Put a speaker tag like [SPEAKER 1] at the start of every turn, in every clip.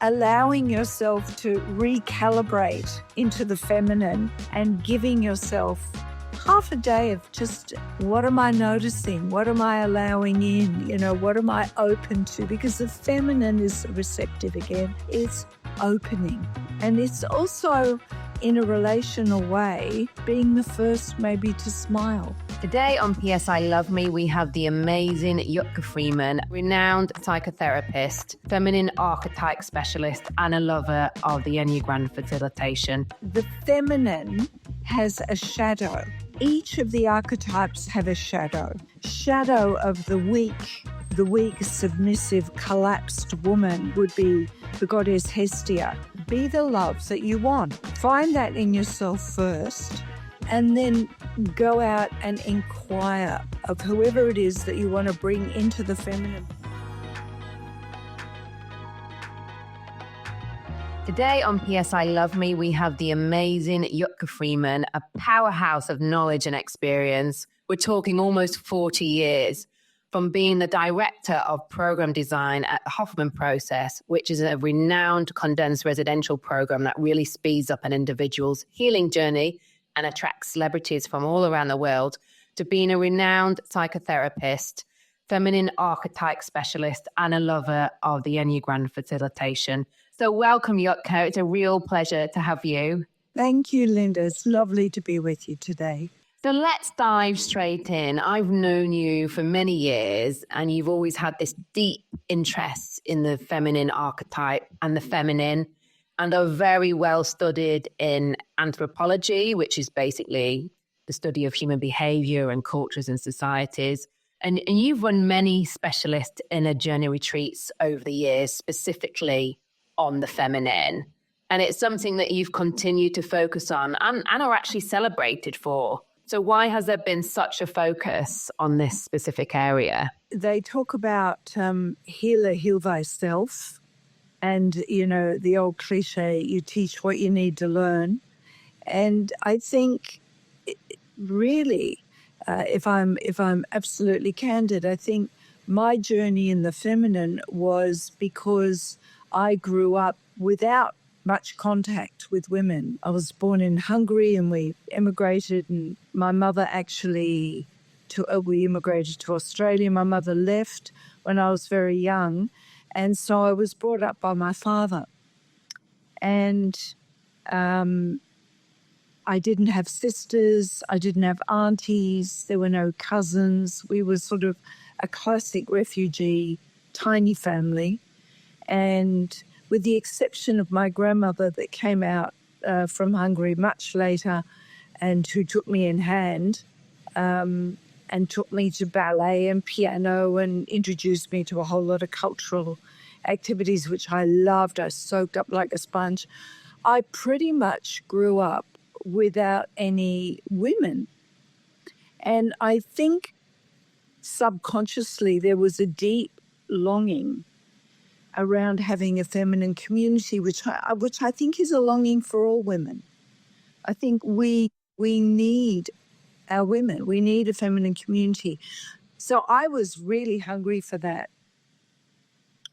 [SPEAKER 1] allowing yourself to recalibrate into the feminine and giving yourself half a day of just, what am I noticing? What am I allowing in? What am I open to? Because the feminine is receptive again. It's opening. And it's also, in a relational way, being the first maybe to smile.
[SPEAKER 2] Today on PSI Love Me, we have the amazing Jutka Freiman, renowned psychotherapist, feminine archetype specialist, and a lover of the Enneagram facilitation.
[SPEAKER 1] The feminine has a shadow. Each of the archetypes have a shadow. Shadow of the weak, submissive, collapsed woman would be the goddess Hestia. Be the love that you want. Find that in yourself first, and then go out and inquire of whoever it is that you want to bring into the feminine.
[SPEAKER 2] Today on PSI Love Me, we have the amazing Jutka Freiman, a powerhouse of knowledge and experience. We're talking almost 40 years, from being the director of program design at the Hoffman Process, which is a renowned condensed residential program that really speeds up an individual's healing journey and attracts celebrities from all around the world, to being a renowned psychotherapist, feminine archetype specialist, and a lover of the Enneagram facilitation. So welcome, Jutka. It's a real pleasure to have you.
[SPEAKER 1] Thank you, Lynda. It's lovely to be with you today.
[SPEAKER 2] So let's dive straight in. I've known you for many years, and you've always had this deep interest in the feminine archetype and the feminine, and are very well studied in anthropology, which is basically the study of human behavior and cultures and societies. And you've run many specialist inner journey retreats over the years, specifically on the feminine. And it's something that you've continued to focus on and are actually celebrated for. So why has there been such a focus on this specific area?
[SPEAKER 1] They talk about heal thyself. And, the old cliche, you teach what you need to learn. And I think really, if I'm absolutely candid, I think my journey in the feminine was because I grew up without much contact with women. I was born in Hungary and we immigrated, and my mother we immigrated to Australia. My mother left when I was very young, and so I was brought up by my father. And I didn't have sisters, I didn't have aunties, there were no cousins. We were sort of a classic refugee, tiny family. And with the exception of my grandmother that came out from Hungary much later, and who took me in hand and took me to ballet and piano and introduced me to a whole lot of cultural activities, which I loved. I soaked up like a sponge. I pretty much grew up without any women. And I think subconsciously there was a deep longing around having a feminine community, which I think is a longing for all women. I think we need our women. We need a feminine community. So I was really hungry for that.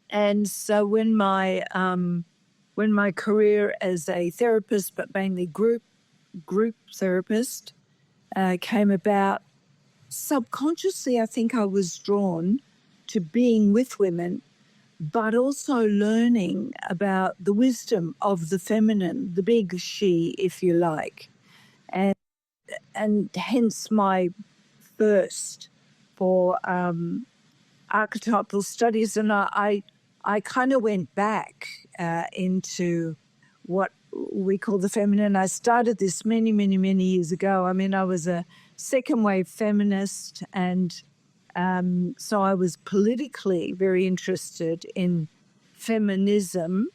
[SPEAKER 1] And so when my career as a therapist, but mainly group therapist, came about, subconsciously I think I was drawn to being with women, but also learning about the wisdom of the feminine, the big she, if you like. And hence my thirst for archetypal studies. And I kind of went back into what we call the feminine. I started this many, many, many years ago. I mean, I was a second wave feminist, and so I was politically very interested in feminism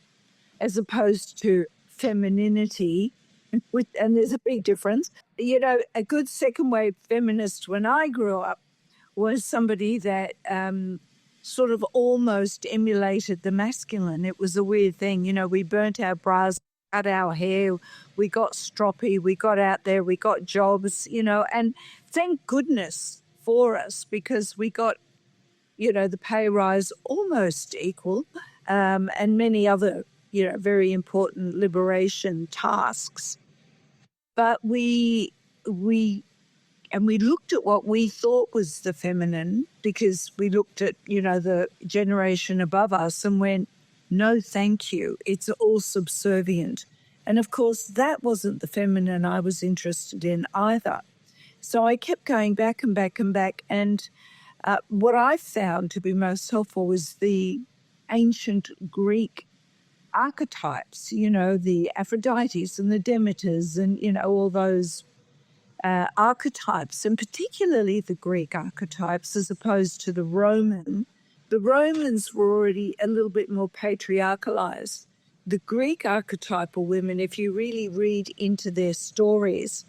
[SPEAKER 1] as opposed to femininity, and there's a big difference. You know, a good second wave feminist when I grew up was somebody that sort of almost emulated the masculine. It was a weird thing. You know, we burnt our bras, cut our hair, we got stroppy, we got out there, we got jobs, you know, and thank goodness for us, because we got, you know, the pay rise almost equal, and many other very important liberation tasks. But we looked at what we thought was the feminine, because we looked at, the generation above us and went, no, thank you. It's all subservient. And of course, that wasn't the feminine I was interested in either. So I kept going back and back and back. And what I found to be most helpful was the ancient Greek archetypes, the Aphrodites and the Demeters and, all those archetypes, and particularly the Greek archetypes as opposed to the Roman. The Romans were already a little bit more patriarchalized. The Greek archetypal women, if you really read into their stories,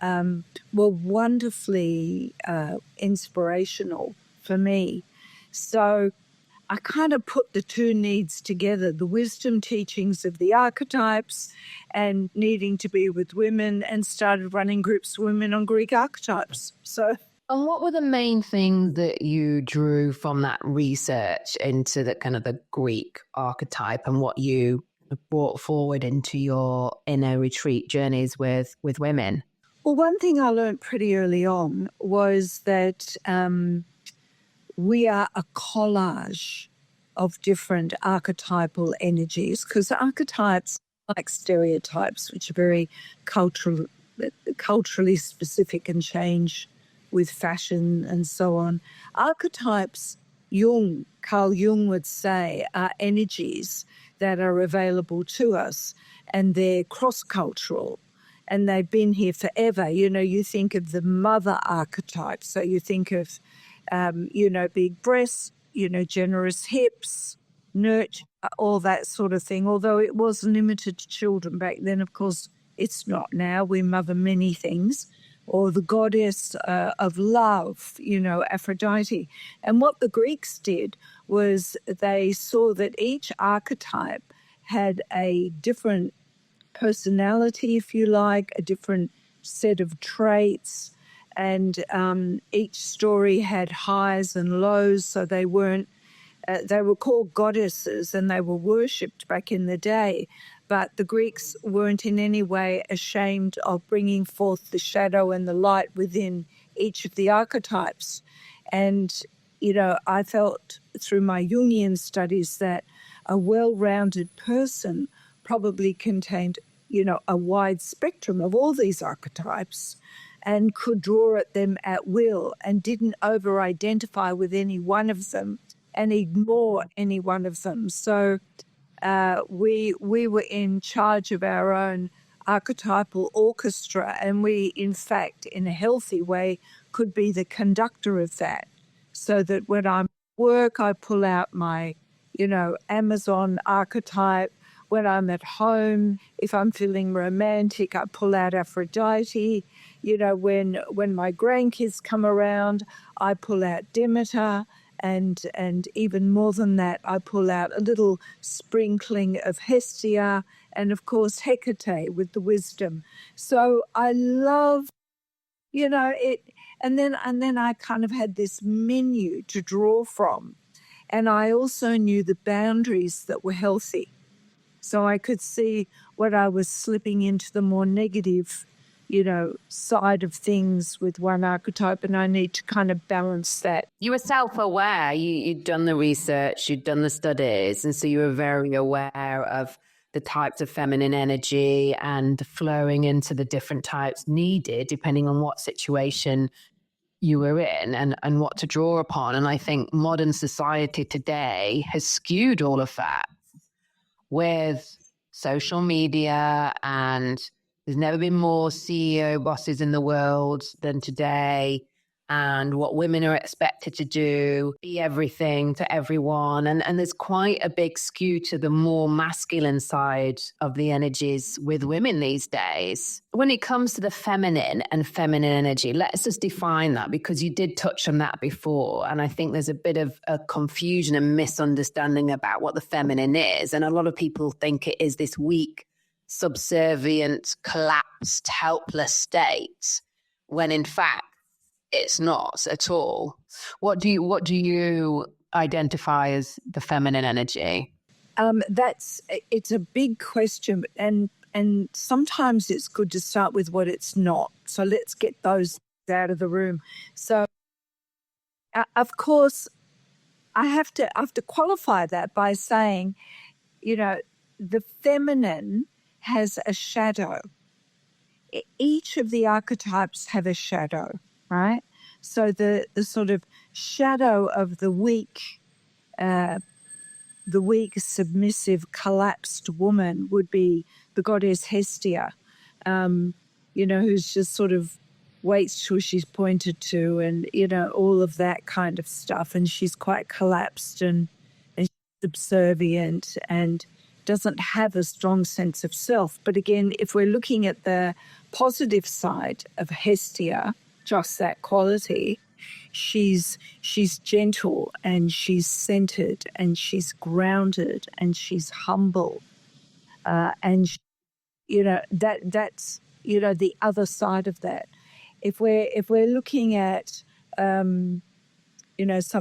[SPEAKER 1] were wonderfully inspirational for me. So I kind of put the two needs together, the wisdom teachings of the archetypes and needing to be with women, and started running groups of women on Greek archetypes.
[SPEAKER 2] And what were the main things that you drew from that research into the kind of the Greek archetype, and what you brought forward into your inner retreat journeys with women?
[SPEAKER 1] Well, one thing I learned pretty early on was that we are a collage of different archetypal energies, because archetypes, like stereotypes, which are very culturally specific and change with fashion and so on. Archetypes, Carl Jung would say, are energies that are available to us, and they're cross-cultural. And they've been here forever. You think of the mother archetype. So you think of, big breasts, generous hips, nurture, all that sort of thing. Although it was limited to children back then, of course, it's not now. We mother many things. Or the goddess of love, Aphrodite. And what the Greeks did was they saw that each archetype had a different personality, if you like, a different set of traits, and each story had highs and lows. So they were called goddesses, and they were worshipped back in the day. But the Greeks weren't in any way ashamed of bringing forth the shadow and the light within each of the archetypes. And I felt through my Jungian studies that a well-rounded person probably contained, a wide spectrum of all these archetypes, and could draw at them at will, and didn't over-identify with any one of them and ignore any one of them. So we were in charge of our own archetypal orchestra, and we, in fact, in a healthy way, could be the conductor of that. So that when I'm at work, I pull out my, Amazon archetype. When I'm at home, if I'm feeling romantic, I pull out Aphrodite. When my grandkids come around, I pull out Demeter. And even more than that, I pull out a little sprinkling of Hestia, and of course Hecate with the wisdom. So I love, it. And then I kind of had this menu to draw from. And I also knew the boundaries that were healthy. So I could see what I was slipping into the more negative, side of things with one archetype, and I need to kind of balance that.
[SPEAKER 2] You were self-aware. You'd done the research, you'd done the studies, and so you were very aware of the types of feminine energy and flowing into the different types needed depending on what situation you were in and what to draw upon. And I think modern society today has skewed all of that with social media, and there's never been more CEO bosses in the world than today, and what women are expected to do, be everything to everyone. And there's quite a big skew to the more masculine side of the energies with women these days. When it comes to the feminine and feminine energy, let's just define that, because you did touch on that before. And I think there's a bit of a confusion and misunderstanding about what the feminine is. And a lot of people think it is this weak, subservient, collapsed, helpless state, when in fact, it's not at all. What do you identify as the feminine energy?
[SPEAKER 1] It's a big question, and sometimes it's good to start with what it's not. So let's get those out of the room. So, of course, I have to qualify that by saying, the feminine has a shadow. Each of the archetypes have a shadow, right? So the sort of shadow of the weak, submissive, collapsed woman would be the goddess Hestia, who's just sort of waits till she's pointed to, and, all of that kind of stuff. And she's quite collapsed and subservient and doesn't have a strong sense of self. But again, if we're looking at the positive side of Hestia, just that quality, she's gentle and she's centered and she's grounded and she's humble, and that's the other side of that. If we're looking at some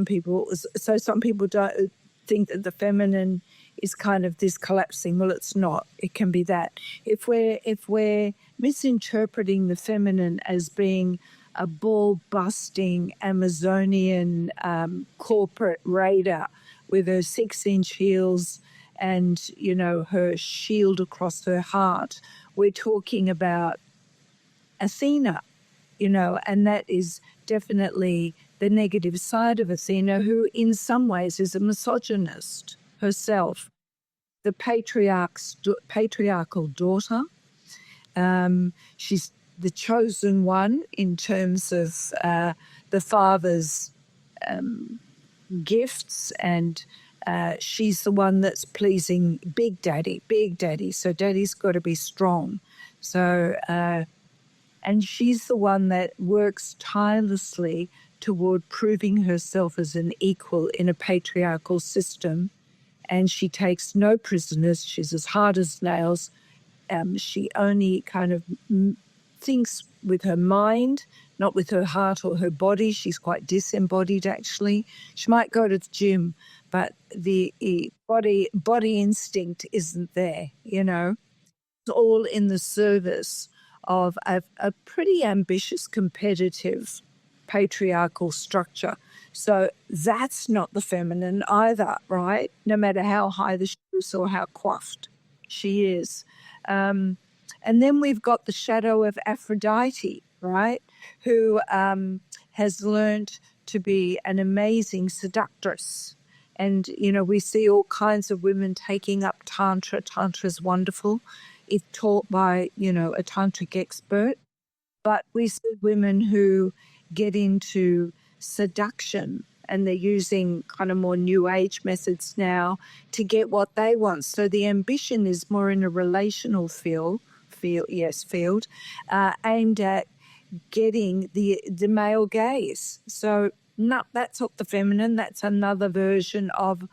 [SPEAKER 1] people don't think that the feminine is kind of this collapsing. Well, it's not. It can be that. If we're misinterpreting the feminine as being a ball-busting Amazonian corporate raider with her 6-inch heels and, her shield across her heart, we're talking about Athena, and that is definitely the negative side of Athena, who in some ways is a misogynist herself, the patriarchal daughter. She's the chosen one in terms of the father's gifts, and she's the one that's pleasing Big Daddy. So Daddy's got to be strong. So, and she's the one that works tirelessly toward proving herself as an equal in a patriarchal system. And she takes no prisoners. She's as hard as nails. She only kind of thinks with her mind, not with her heart or her body. She's quite disembodied, actually. She might go to the gym, but the body instinct isn't there, It's all in the service of a pretty ambitious, competitive, patriarchal structure. So that's not the feminine either, right? No matter how high the shoes or how coiffed she is. And then we've got the shadow of Aphrodite, right? Who has learned to be an amazing seductress. And, we see all kinds of women taking up Tantra. Tantra's wonderful. It's taught by, a tantric expert. But we see women who get into seduction, and they're using kind of more new age methods now to get what they want. So the ambition is more in a relational field, aimed at getting the male gaze. So no, that's not the feminine. That's another version of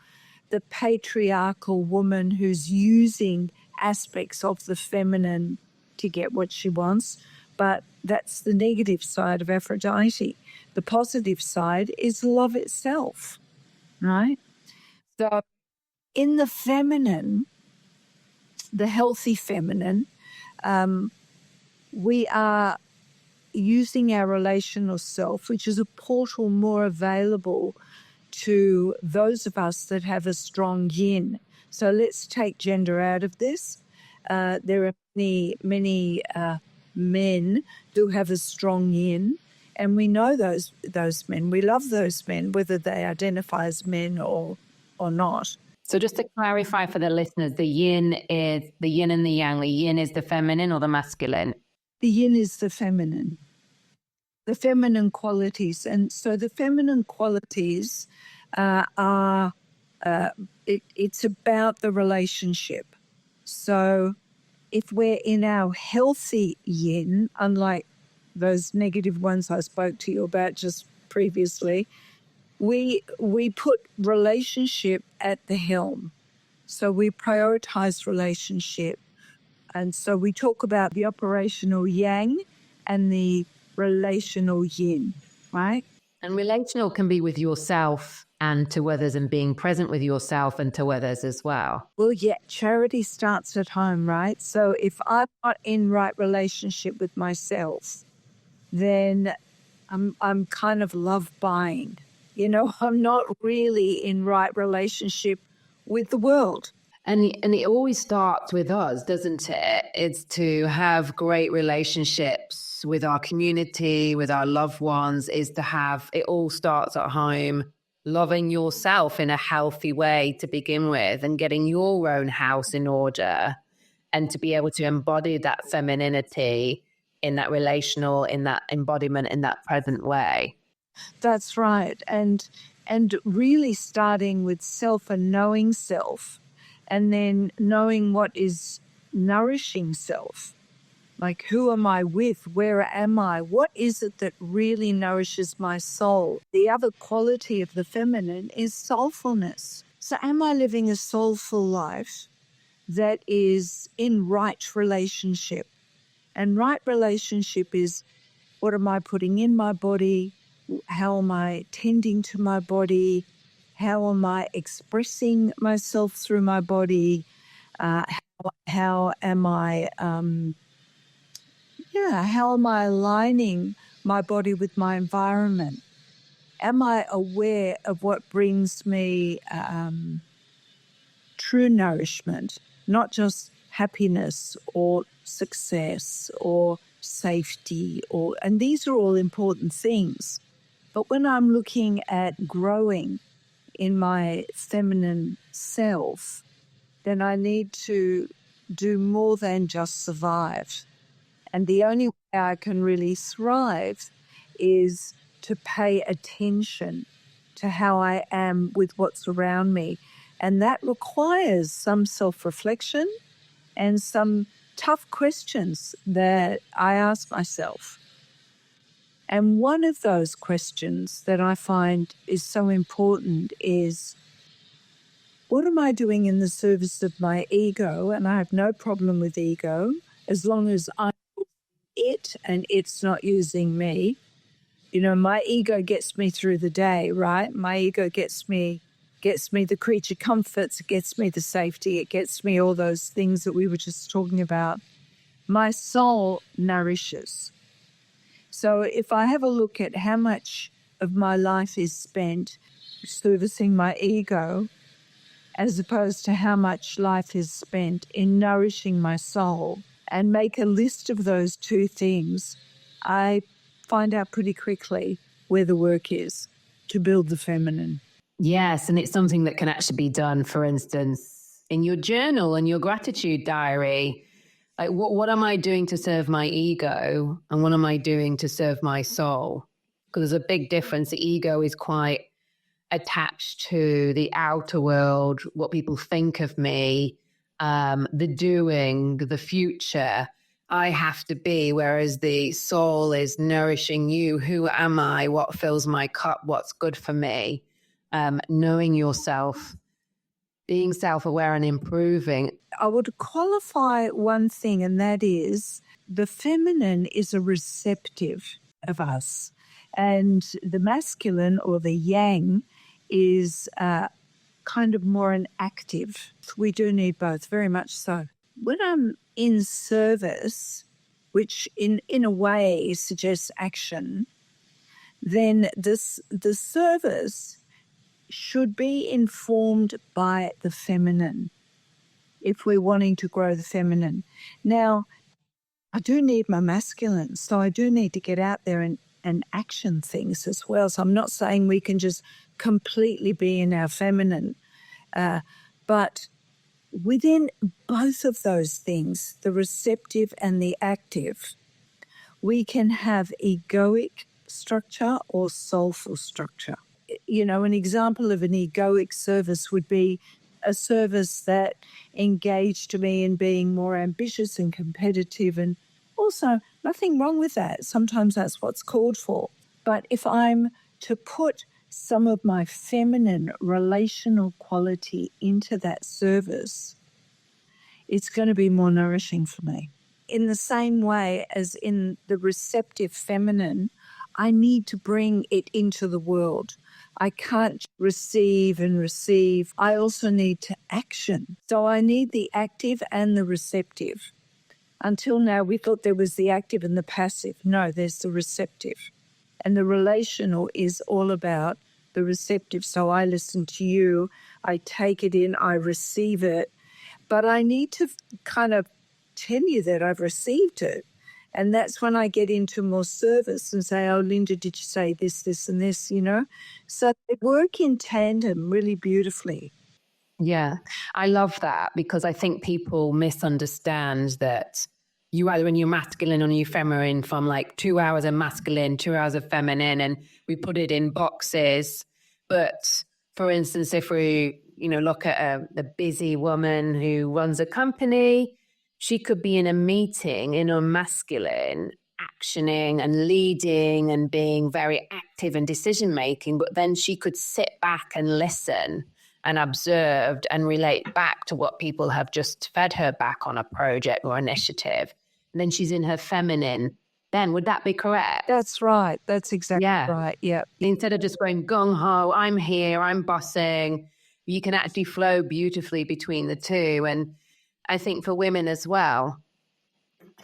[SPEAKER 1] the patriarchal woman who's using aspects of the feminine to get what she wants. But that's the negative side of Aphrodite. The positive side is love itself, right? So in the feminine, the healthy feminine, we are using our relational self, which is a portal more available to those of us that have a strong yin. So let's take gender out of this. There are many men who have a strong yin, and we know those men. We love those men, whether they identify as men or not.
[SPEAKER 2] So just to clarify for the listeners, the yin is the yin and the yang. The yin is the feminine or the masculine?
[SPEAKER 1] The yin is the feminine qualities. And so the feminine qualities are, it's about the relationship. So if we're in our healthy yin, unlike those negative ones I spoke to you about just previously, we put relationship at the helm. So we prioritize relationship. And so we talk about the operational yang and the relational yin, right?
[SPEAKER 2] And relational can be with yourself and to others, and being present with yourself and to others as well.
[SPEAKER 1] Well, yeah, charity starts at home, right? So if I'm not in right relationship with myself, then I'm kind of love buying. I'm not really in right relationship with the world.
[SPEAKER 2] And it always starts with us, doesn't it? It's to have great relationships with our community, with our loved ones, is to have, it all starts at home, loving yourself in a healthy way to begin with, and getting your own house in order, and to be able to embody that femininity in that relational, in that embodiment, in that present way.
[SPEAKER 1] That's right. And really starting with self and knowing self, and then knowing what is nourishing self. Like, who am I with? Where am I? What is it that really nourishes my soul? The other quality of the feminine is soulfulness. So am I living a soulful life that is in right relationship? And right relationship is, what am I putting in my body? How am I tending to my body? How am I expressing myself through my body? How am I... how am I aligning my body with my environment? Am I aware of what brings me true nourishment, not just happiness or success or safety, and these are all important things. But when I'm looking at growing in my feminine self, then I need to do more than just survive. And the only way I can really thrive is to pay attention to how I am with what's around me. And that requires some self-reflection and some tough questions that I ask myself. And one of those questions that I find is so important is, what am I doing in the service of my ego? And I have no problem with ego, as long as I'm it and it's not using me. My ego gets me through the day, right? My ego gets me the creature comforts, it gets me the safety, it gets me all those things that we were just talking about. My soul nourishes. So if I have a look at how much of my life is spent servicing my ego, as opposed to how much life is spent in nourishing my soul, and make a list of those two things, I find out pretty quickly where the work is to build the feminine.
[SPEAKER 2] Yes, and it's something that can actually be done, for instance, in your journal and your gratitude diary. Like, what am I doing to serve my ego, and what am I doing to serve my soul? Because there's a big difference. The ego is quite attached to the outer world, what people think of me, the doing, the future. I have to be, whereas the soul is nourishing you. Who am I? What fills my cup? What's good for me? Knowing yourself, being self-aware and improving.
[SPEAKER 1] I would qualify one thing, and that is the feminine is a receptive of us, and the masculine, or the yang, is kind of more an active. We do need both, very much so. When I'm in service, which in a way suggests action, then the service should be informed by the feminine if we're wanting to grow the feminine. Now, I do need my masculine, so I do need to get out there and action things as well. So I'm not saying we can just completely be in our feminine, but within both of those things, the receptive and the active, we can have egoic structure or soulful structure. An example of an egoic service would be a service that engaged me in being more ambitious and competitive, and also nothing wrong with that. Sometimes that's what's called for. But if I'm to put some of my feminine relational quality into that service, it's going to be more nourishing for me. In the same way as in the receptive feminine, I need to bring it into the world. I can't receive and receive. I also need to action. So I need the active and the receptive. Until now, we thought there was the active and the passive. No, there's the receptive. And the relational is all about the receptive. So I listen to you, I take it in, I receive it. But I need to kind of tell you that I've received it. And that's when I get into more service and say, oh, Lynda, did you say this, this, and this, you know? So they work in tandem really beautifully.
[SPEAKER 2] Yeah, I love that, because I think people misunderstand that you either in your masculine or your feminine, from like 2 hours of masculine, 2 hours of feminine, and we put it in boxes. But for instance, if we, look at a busy woman who runs a company, she could be in a meeting in her masculine, actioning and leading and being very active and decision making, but then she could sit back and listen and observed and relate back to what people have just fed her back on a project or initiative. And then she's in her feminine. Then would that be correct?
[SPEAKER 1] That's right. That's exactly right. Yeah.
[SPEAKER 2] Instead of just going gung-ho, I'm here, I'm bossing, you can actually flow beautifully between the two. And I think for women as well,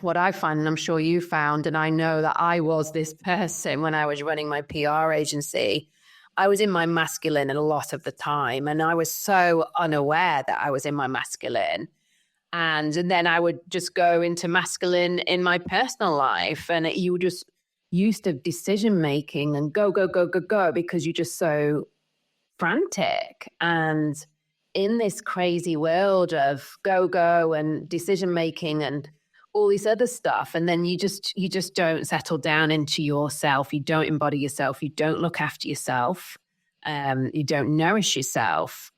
[SPEAKER 2] what I find, and I'm sure you found, and I know that I was this person when I was running my PR agency, I was in my masculine a lot of the time, and I was so unaware that I was in my masculine. And then I would just go into masculine in my personal life, and you were just used to decision making and go, go, go, go, go, because you're just so frantic and in this crazy world of go, go and decision making and all this other stuff. And then you just don't settle down into yourself. You don't embody yourself. You don't look after yourself. You don't nourish yourself.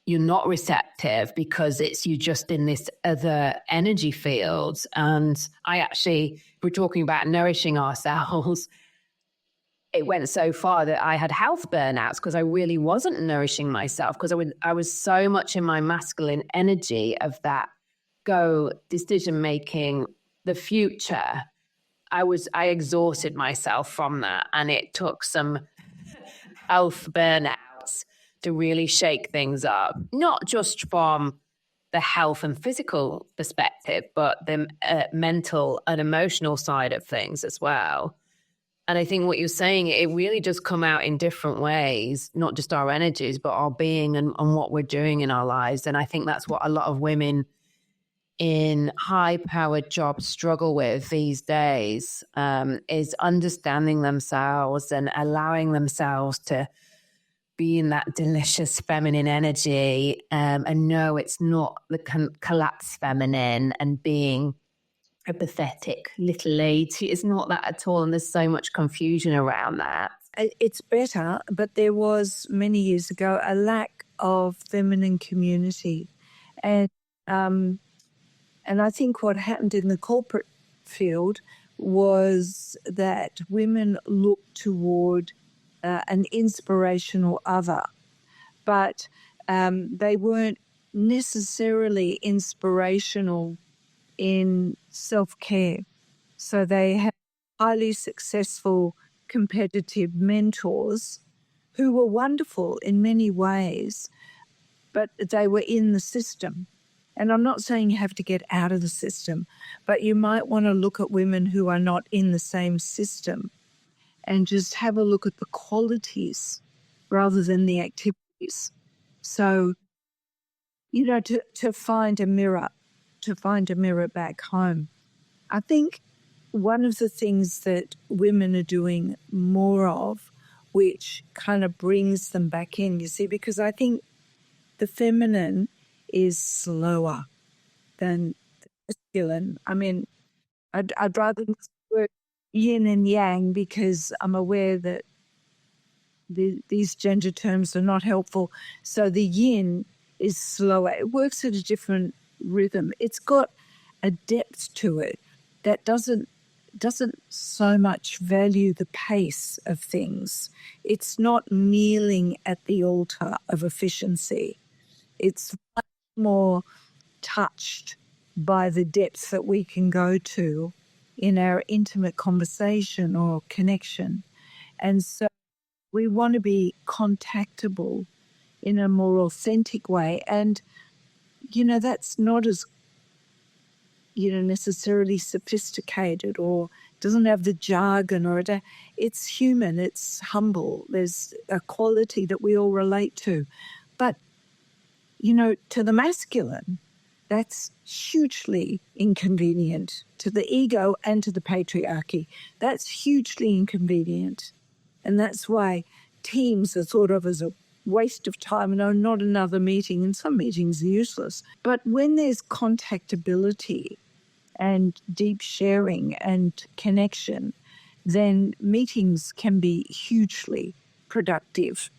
[SPEAKER 2] You're not receptive because you're just in this other energy field. And we're talking about nourishing ourselves. It went so far that I had health burnouts because I really wasn't nourishing myself, because I was so much in my masculine energy of that go decision making, the future. I exhausted myself from that, and it took some health burnouts to really shake things up, not just from the health and physical perspective, but the mental and emotional side of things as well. And I think what you're saying, it really does come out in different ways, not just our energies, but our being and what we're doing in our lives. And I think that's what a lot of women in high-powered jobs struggle with these days, is understanding themselves and allowing themselves to be in that delicious feminine energy, and no, it's not the collapsed feminine and being a pathetic little lady. It's not that at all, and there's so much confusion around that.
[SPEAKER 1] It's better, but there was many years ago a lack of feminine community, and I think what happened in the corporate field was that women looked toward an inspirational other, but they weren't necessarily inspirational in self-care. So they had highly successful competitive mentors who were wonderful in many ways, but they were in the system. And I'm not saying you have to get out of the system, but you might want to look at women who are not in the same system and just have a look at the qualities rather than the activities. So, to find a mirror back home. I think one of the things that women are doing more of, which kind of brings them back in, you see, because I think the feminine is slower than the masculine. I mean, I'd rather work yin and yang because I'm aware that these gender terms are not helpful. So the yin is slower. It works at a different rhythm. It's got a depth to it that doesn't so much value the pace of things. It's not kneeling at the altar of efficiency. It's much more touched by the depth that we can go to in our intimate conversation or connection. And so We want to be contactable in a more authentic way. And, that's not as, necessarily sophisticated or doesn't have the jargon it's human, it's humble. There's a quality that we all relate to. But, to the masculine, that's hugely inconvenient. To the ego and to the patriarchy, that's hugely inconvenient. And that's why teams are thought of as a waste of time and not another meeting. And some meetings are useless. But when there's contactability and deep sharing and connection, then meetings can be hugely productive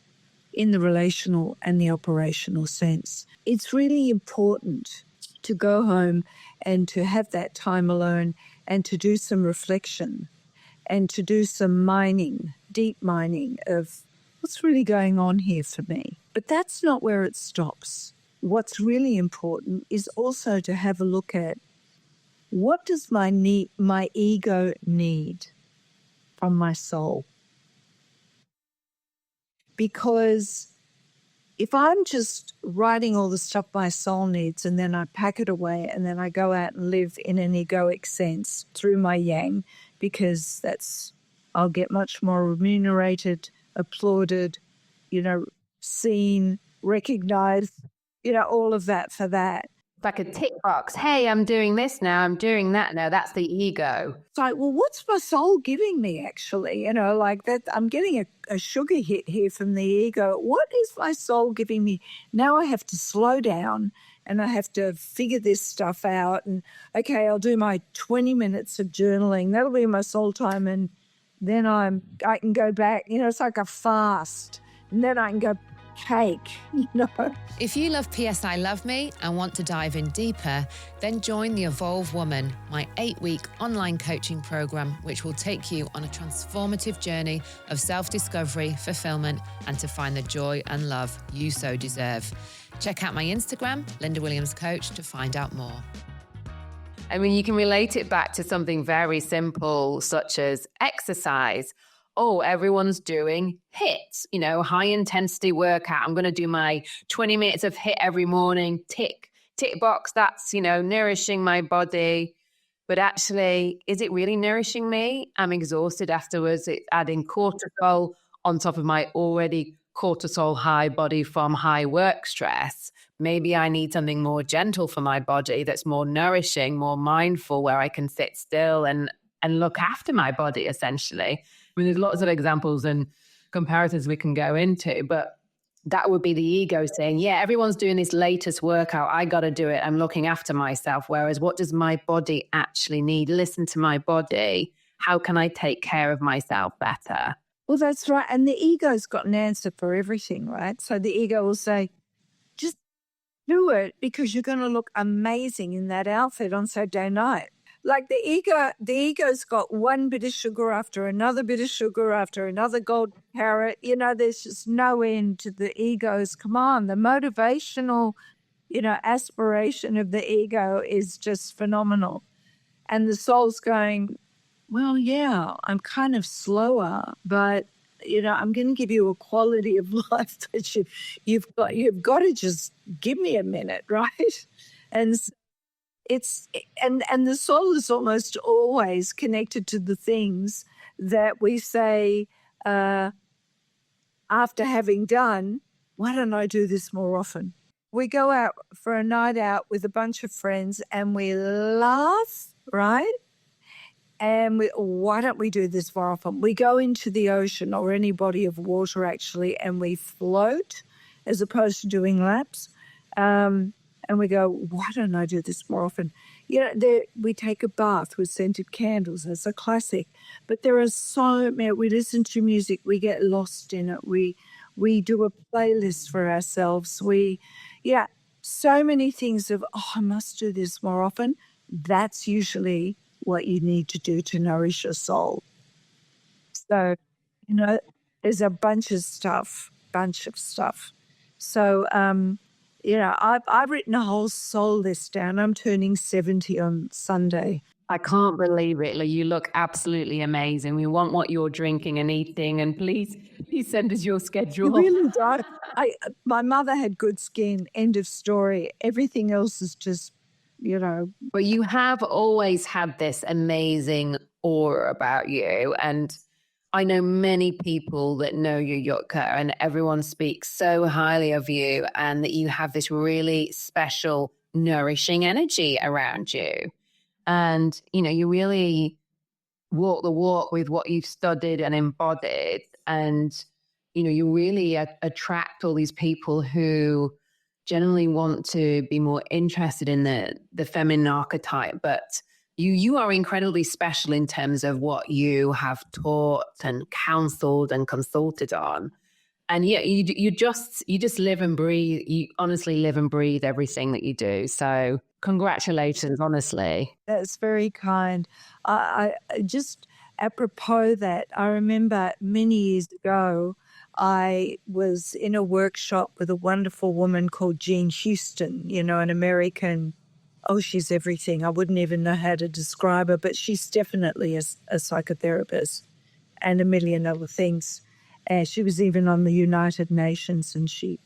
[SPEAKER 1] in the relational and the operational sense. It's really important to go home and to have that time alone and to do some reflection and to do some mining, deep mining of what's really going on here for me. But that's not where it stops. What's really important is also to have a look at what does my ego need from my soul? Because if I'm just writing all the stuff my soul needs and then I pack it away and then I go out and live in an egoic sense through my yang, because I'll get much more remunerated, applauded, seen, recognized, all of that for that.
[SPEAKER 2] Like a tick box. Hey, I'm doing this now. I'm doing that now. That's the ego.
[SPEAKER 1] It's like, well, what's my soul giving me actually? Like that. I'm getting a sugar hit here from the ego. What is my soul giving me? Now I have to slow down and I have to figure this stuff out. And okay, I'll do my 20 minutes of journaling. That'll be my soul time. And then I can go back. It's like a fast. And then I can go cake,
[SPEAKER 3] If you love PS I Love Me and want to dive in deeper, then join the Evolve Woman, my 8-week online coaching program, which will take you on a transformative journey of self-discovery, fulfillment, and to find the joy and love you so deserve. Check out my Instagram, Lynda Williams Coach, to find out more.
[SPEAKER 2] I mean, you can relate it back to something very simple, such as exercise. Oh, everyone's doing HIIT, high intensity workout. I'm going to do my 20 minutes of HIIT every morning. Tick box. That's, nourishing my body. But actually, is it really nourishing me? I'm exhausted afterwards. It's adding cortisol on top of my already cortisol high body from high work stress. Maybe I need something more gentle for my body that's more nourishing, more mindful, where I can sit still and look after my body, essentially. I mean, there's lots of examples and comparisons we can go into, but that would be the ego saying, yeah, everyone's doing this latest workout. I got to do it. I'm looking after myself. Whereas what does my body actually need? Listen to my body. How can I take care of myself better?
[SPEAKER 1] Well, that's right. And the ego's got an answer for everything, right? So the ego will say, just do it because you're going to look amazing in that outfit on Saturday night. Like the ego's got one bit of sugar after another bit of sugar after another gold carrot. There's just no end to the ego's command. The motivational, aspiration of the ego is just phenomenal. And the soul's going, well, yeah, I'm kind of slower, but, I'm going to give you a quality of life that you've got to just give me a minute, right? And and the soul is almost always connected to the things that we say after having done, why don't I do this more often? We go out for a night out with a bunch of friends and we laugh, right? And why don't we do this more often? We go into the ocean or any body of water actually and we float as opposed to doing laps. And we go, why don't I do this more often? We take a bath with scented candles. That's a classic. But there are so many. We listen to music. We get lost in it. We do a playlist for ourselves. So many things of, I must do this more often. That's usually what you need to do to nourish your soul. So, there's a bunch of stuff. So, I've written a whole soul list down. I'm turning 70 on Sunday.
[SPEAKER 2] I can't believe it. Like, you look absolutely amazing. We want what you're drinking and eating, and please send us your
[SPEAKER 1] You
[SPEAKER 2] schedule.
[SPEAKER 1] really don't. My mother had good skin, end of story. Everything else is just,
[SPEAKER 2] But you have always had this amazing aura about you. And I know many people that know you, Jutka, and everyone speaks so highly of you, and that you have this really special, nourishing energy around you. And, you really walk the walk with what you've studied and embodied. And, you really attract all these people who generally want to be more interested in the feminine archetype. But you are incredibly special in terms of what you have taught and counseled and consulted on. And yeah, you just live and breathe. You honestly live and breathe everything that you do. So congratulations, honestly.
[SPEAKER 1] that's very kind. I just apropos that, I remember many years ago, I was in a workshop with a wonderful woman called Jean Houston, an American. Oh, she's everything. I wouldn't even know how to describe her, but she's definitely a psychotherapist and a million other things. And she was even on the United Nations, and she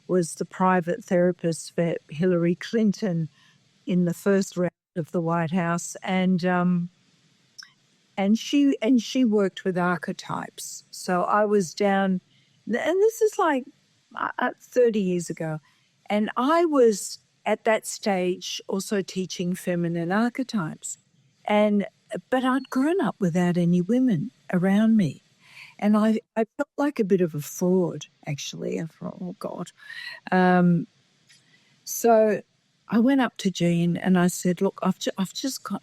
[SPEAKER 1] was the private therapist for Hillary Clinton in the first round of the White House. And she worked with archetypes. So I was down, and this is like 30 years ago, and I was at that stage also teaching feminine archetypes. But I'd grown up without any women around me. And I felt like a bit of a fraud, actually. I thought, oh, God. So I went up to Jean and I said, look, I've just got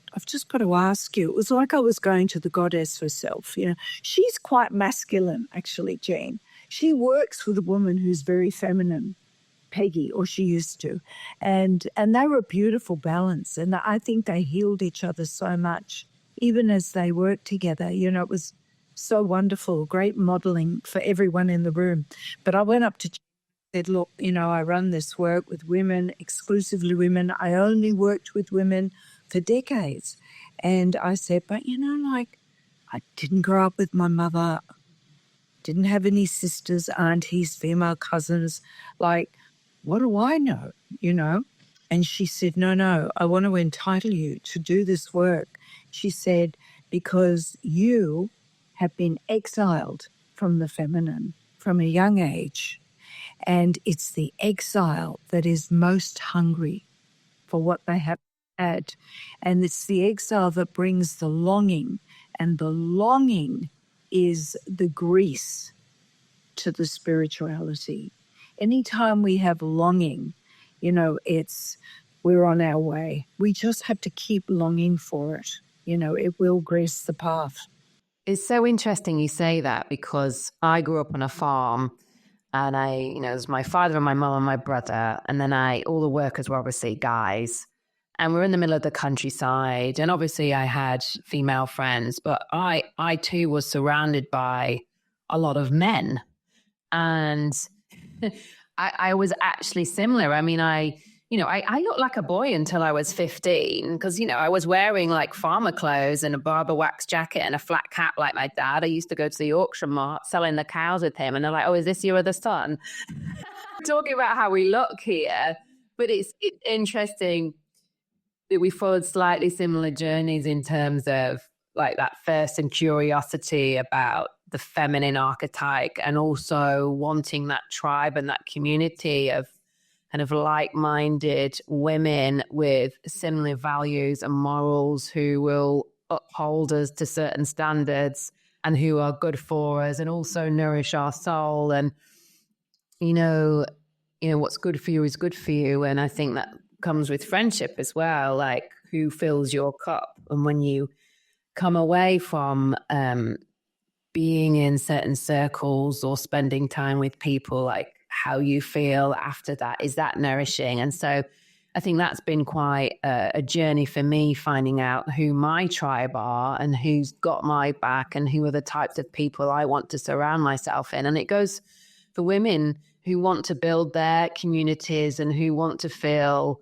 [SPEAKER 1] to ask you. It was like I was going to the goddess herself. She's quite masculine, actually, Jean. She works with a woman who's very feminine, Peggy, or she used to. And they were a beautiful balance. And I think they healed each other so much, even as they worked together. It was so wonderful, great modeling for everyone in the room. But I went up to Jean and said, look, I run this work with women, exclusively women. I only worked with women for decades. And I said, but, I didn't grow up with my mother, didn't have any sisters, aunties, female cousins. What do I know, And she said, no, I want to entitle you to do this work. She said, because you have been exiled from the feminine from a young age. And it's the exile that is most hungry for what they have had. And it's the exile that brings the longing. And the longing is the grease to the spirituality. Anytime we have longing, we're on our way. We just have to keep longing for it. It will grease the path.
[SPEAKER 2] It's so interesting you say that, because I grew up on a farm, and it was my father and my mum and my brother. And then all the workers were obviously guys, and we're in the middle of the countryside. And obviously I had female friends, but I too was surrounded by a lot of men. And I was actually similar. I mean, I looked like a boy until I was 15, because, I was wearing like farmer clothes and a Barber wax jacket and a flat cap like my dad. I used to go to the auction mart selling the cows with him. And they're like, oh, is this your other son? Talking about how we look here. But it's interesting that we followed slightly similar journeys in terms of like that thirst and curiosity about the feminine archetype, and also wanting that tribe and that community of kind of like-minded women with similar values and morals who will uphold us to certain standards and who are good for us and also nourish our soul. And, what's good for you is good for you. And I think that comes with friendship as well, like who fills your cup. And when you come away from being in certain circles or spending time with people, like how you feel after that, is that nourishing? And so I think that's been quite a journey for me, finding out who my tribe are and who's got my back and who are the types of people I want to surround myself in. And it goes for women who want to build their communities and who want to feel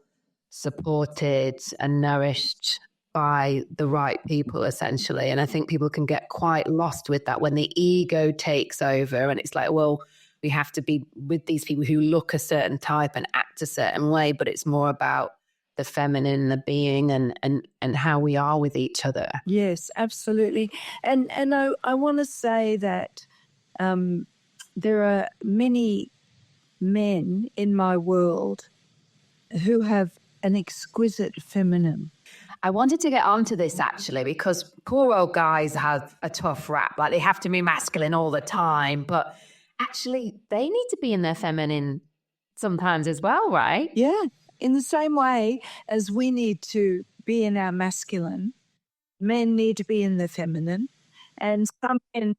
[SPEAKER 2] supported and nourished by the right people, essentially. And I think people can get quite lost with that when the ego takes over, and it's like, well, we have to be with these people who look a certain type and act a certain way, but it's more about the feminine, the being, and how we are with each other.
[SPEAKER 1] Yes, absolutely. And I want to say that there are many men in my world who have an exquisite feminine.
[SPEAKER 2] I wanted to get onto this actually, because poor old guys have a tough rap. Like, they have to be masculine all the time, but actually they need to be in their feminine sometimes as well, right?
[SPEAKER 1] Yeah. In the same way as we need to be in our masculine, men need to be in their feminine. And some men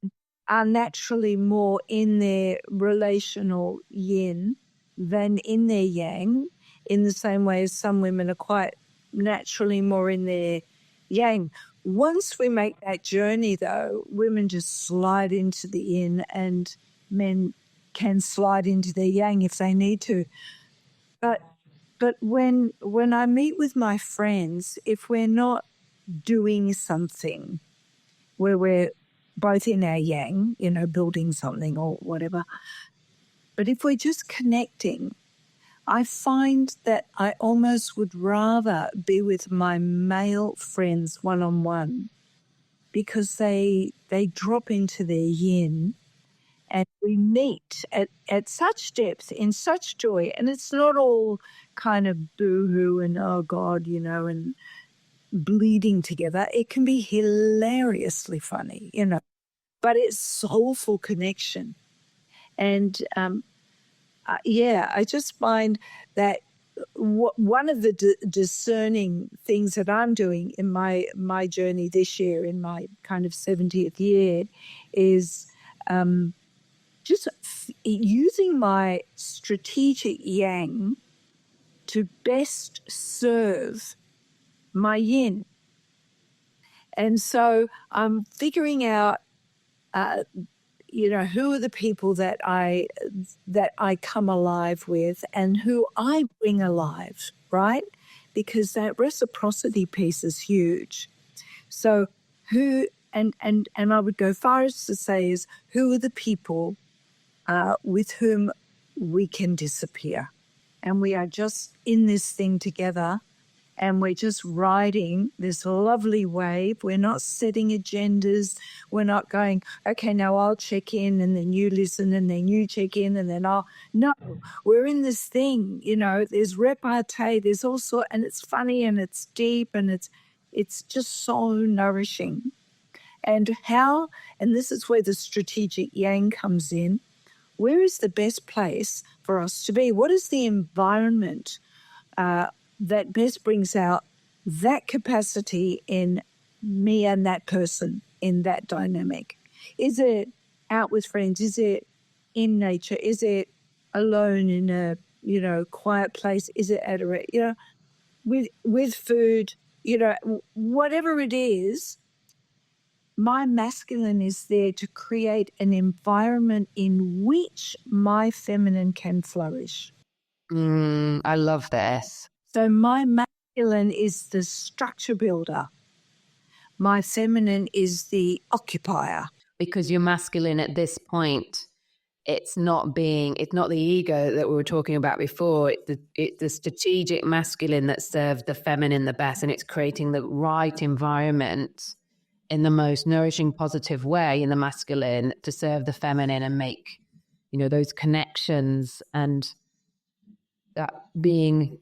[SPEAKER 1] are naturally more in their relational yin than in their yang, in the same way as some women are quite naturally more in their yang. Once we make that journey, though, women just slide into the yin and men can slide into their yang if they need to. But when I meet with my friends, if we're not doing something where we're both in our yang, building something or whatever, but if we're just connecting, I find that I almost would rather be with my male friends one-on-one, because they drop into their yin and we meet at such depth, in such joy. And it's not all kind of boo-hoo and, oh God, and bleeding together. It can be hilariously funny, but it's soulful connection. And I just find that one of the discerning things that I'm doing in my journey this year, in my kind of 70th year, is just using my strategic yang to best serve my yin. And so I'm figuring out, who are the people that I come alive with and who I bring alive, right? Because that reciprocity piece is huge. So who, and I would go far as to say is, who are the people with whom we can disappear? And we are just in this thing together, and we're just riding this lovely wave. We're not setting agendas. We're not going, okay, now I'll check in and then you listen and then you check in and then no, we're in this thing, there's repartee, there's also, and it's funny and it's deep and it's just so nourishing. And this is where the strategic yang comes in. Where is the best place for us to be? What is the environment that best brings out that capacity in me and that person, in that dynamic? Is it out with friends? Is it in nature? Is it alone in a, quiet place? Is it at a, with food, whatever it is, my masculine is there to create an environment in which my feminine can flourish.
[SPEAKER 2] I love this.
[SPEAKER 1] So my masculine is the structure builder. My feminine is the occupier.
[SPEAKER 2] Because you're masculine at this point, it's not the ego that we were talking about before. It's the strategic masculine that serves the feminine the best, and it's creating the right environment in the most nourishing, positive way in the masculine to serve the feminine and make, those connections and that being,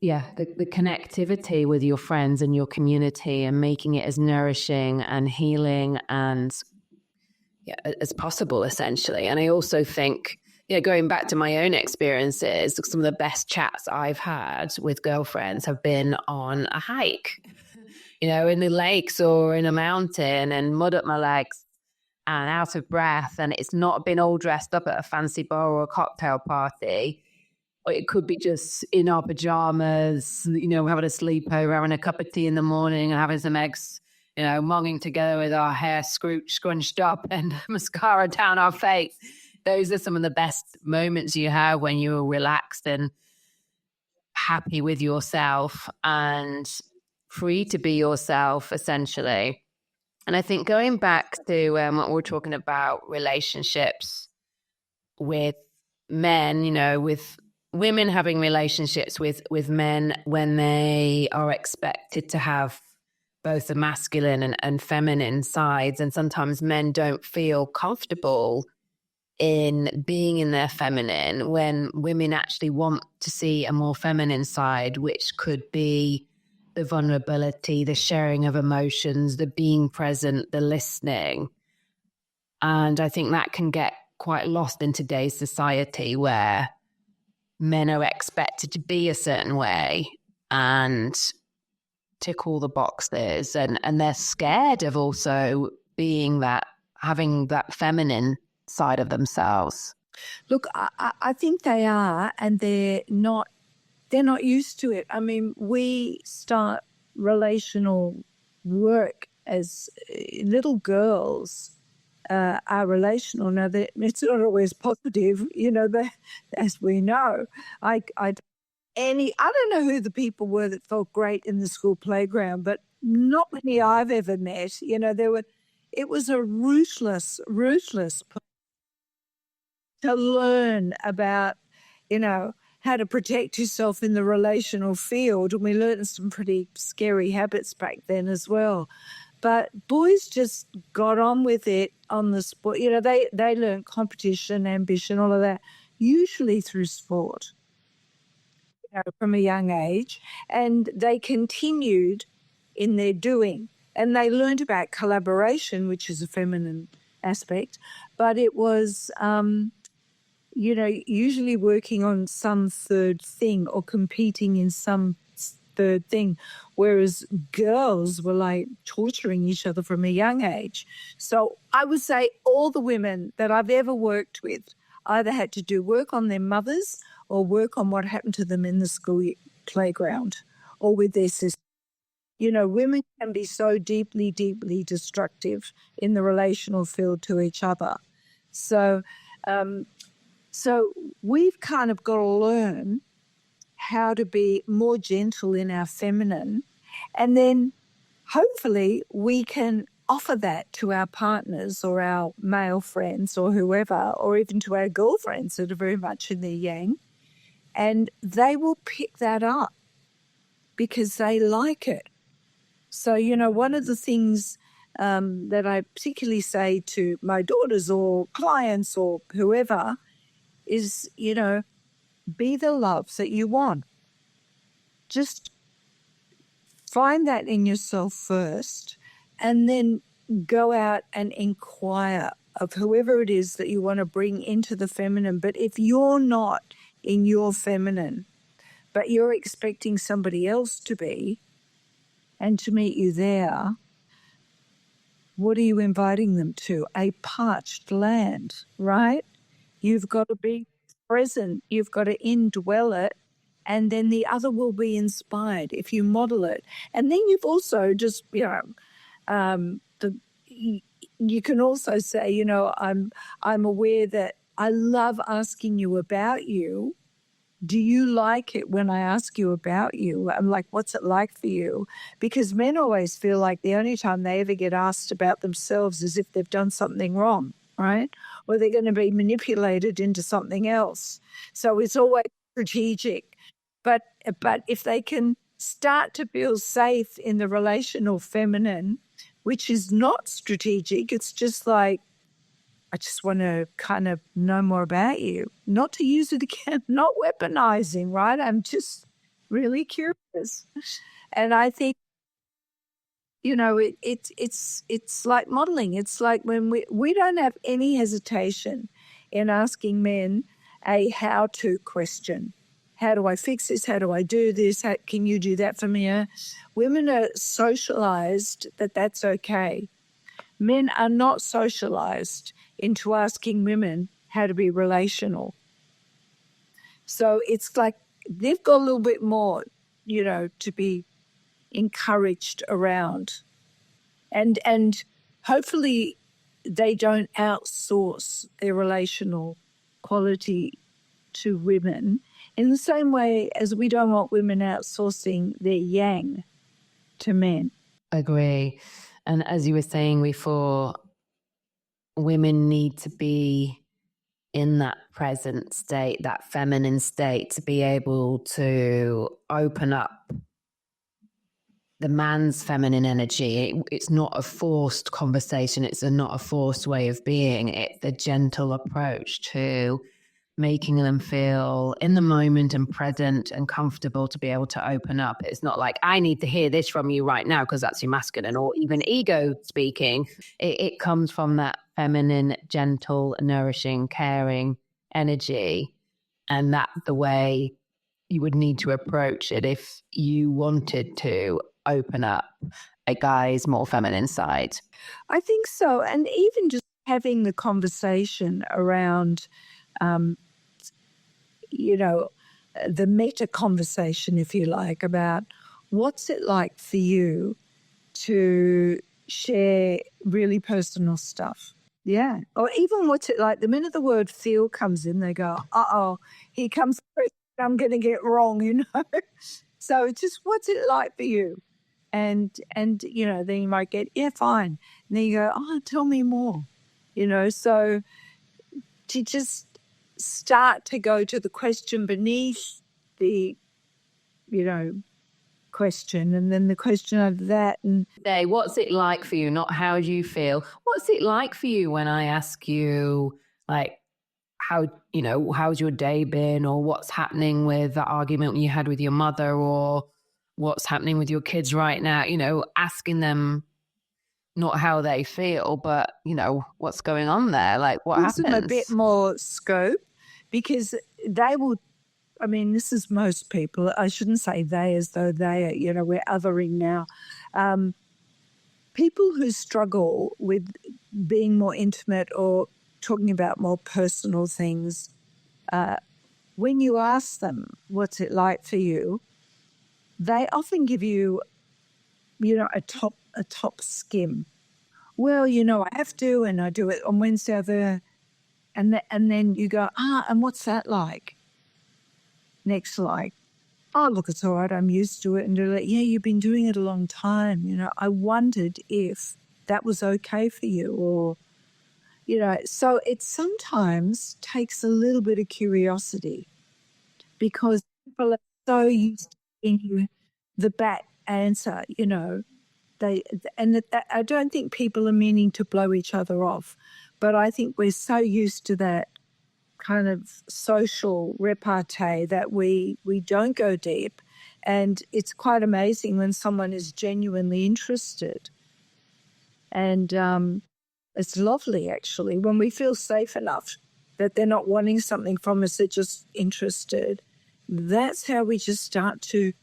[SPEAKER 2] the connectivity with your friends and your community, and making it as nourishing and healing and as possible, essentially. And I also think, going back to my own experiences, some of the best chats I've had with girlfriends have been on a hike, in the lakes or in a mountain, and mud up my legs and out of breath. And it's not been all dressed up at a fancy bar or a cocktail party. Or it could be just in our pajamas, having a sleepover, having a cup of tea in the morning and having some eggs, monging together with our hair scrunched up and mascara down our face. Those are some of the best moments you have when you're relaxed and happy with yourself and free to be yourself, essentially. And I think going back to what we're talking about, relationships with men, you know, with women having relationships with men when they are expected to have both the masculine and feminine sides. And sometimes men don't feel comfortable in being in their feminine when women actually want to see a more feminine side, which could be the vulnerability, the sharing of emotions, the being present, the listening. And I think that can get quite lost in today's society where men are expected to be a certain way and tick all the boxes, and they're scared of also being that, having that feminine side of themselves.
[SPEAKER 1] Look, I think they are, and they're not used to it. I mean, we start relational work as little girls are relational. Now, it's not always positive, you know, as we know. I don't know who the people were that felt great in the school playground, but not many I've ever met. You know, it was a ruthless to learn about, you know, how to protect yourself in the relational field. And we learned some pretty scary habits back then as well. But boys just got on with it on the sport. You know, they learned competition, ambition, all of that, usually through sport, you know, from a young age. And they continued in their doing. And they learned about collaboration, which is a feminine aspect. But it was, you know, usually working on some third thing or competing in some third thing, whereas girls were like torturing each other from a young age. So I would say all the women that I've ever worked with either had to do work on their mothers or work on what happened to them in the school playground or with their sisters. You know, women can be so deeply destructive in the relational field to each other. So we've kind of got to learn how to be more gentle in our feminine, and then hopefully we can offer that to our partners or our male friends or whoever, or even to our girlfriends that are very much in their yang, and they will pick that up because they like it. So, you know, one of the things that I particularly say to my daughters or clients or whoever is, you know, be the love that you want. Just find that in yourself first, and then go out and inquire of whoever it is that you want to bring into the feminine. But if you're not in your feminine, but you're expecting somebody else to be and to meet you there, what are you inviting them to? A parched land, right? You've got to be present. You've got to indwell it, and then the other will be inspired if you model it. And then you've also just, you know, you can also say, you know, I'm aware that I love asking you about you. Do you like it when I ask you about you? I'm like, what's it like for you? Because men always feel like the only time they ever get asked about themselves is if they've done something wrong, right? Or they're going to be manipulated into something else. So it's always strategic. But if they can start to feel safe in the relational feminine, which is not strategic, it's just like, I just want to kind of know more about you, not to use it again, not weaponizing, right? I'm just really curious. And I think, you know, it's like modeling. It's like when we don't have any hesitation in asking men a how-to question. How do I fix this? How do I do this? How, can you do that for me? Women are socialized that that's okay. Men are not socialized into asking women how to be relational. So it's like they've got a little bit more, you know, to be encouraged around. And hopefully they don't outsource their relational quality to women in the same way as we don't want women outsourcing their yang. to men.
[SPEAKER 2] Agree. And as you were saying before, women need to be in that present state, that feminine state, to be able to open up the man's feminine energy. It's not a forced conversation. It's not a forced way of being. It's a gentle approach to making them feel in the moment and present and comfortable to be able to open up. It's not like, I need to hear this from you right now because that's your masculine, or even ego speaking. It comes from that feminine, gentle, nourishing, caring energy. And that's the way you would need to approach it if you wanted to open up a guy's more feminine side.
[SPEAKER 1] I think so. And even just having the conversation around, the meta conversation, if you like, about what's it like for you to share really personal stuff. Yeah. Or even what's it like, the minute the word feel comes in, they go, uh-oh, here comes I'm going to get wrong, So just what's it like for you? And then you might get, yeah, fine. And then you go, oh, tell me more, so to just start to go to the question beneath the, question, and then the question of that. And
[SPEAKER 2] what's it like for you? Not how do you feel? What's it like for you when I ask you, like, how's your day been, or what's happening with the argument you had with your mother, or what's happening with your kids right now? Asking them not how they feel, but what's going on there, like what happens.
[SPEAKER 1] Gives them a bit more scope, because they will. I mean, this is most people. I shouldn't say they as though they are, we're othering now. People who struggle with being more intimate or talking about more personal things, when you ask them, what's it like for you, they often give you, a top skim. Well, I have to, and I do it on Wednesday, and then you go, and what's that like? Next, like, oh, look, it's all right, I'm used to it. And they're like, yeah, you've been doing it a long time. I wondered if that was okay for you, or, so it sometimes takes a little bit of curiosity, because people are so used to getting the bat answer, I don't think people are meaning to blow each other off, but I think we're so used to that kind of social repartee that we don't go deep. And it's quite amazing when someone is genuinely interested. And it's lovely, actually, when we feel safe enough that they're not wanting something from us, they're just interested. That's how we just start to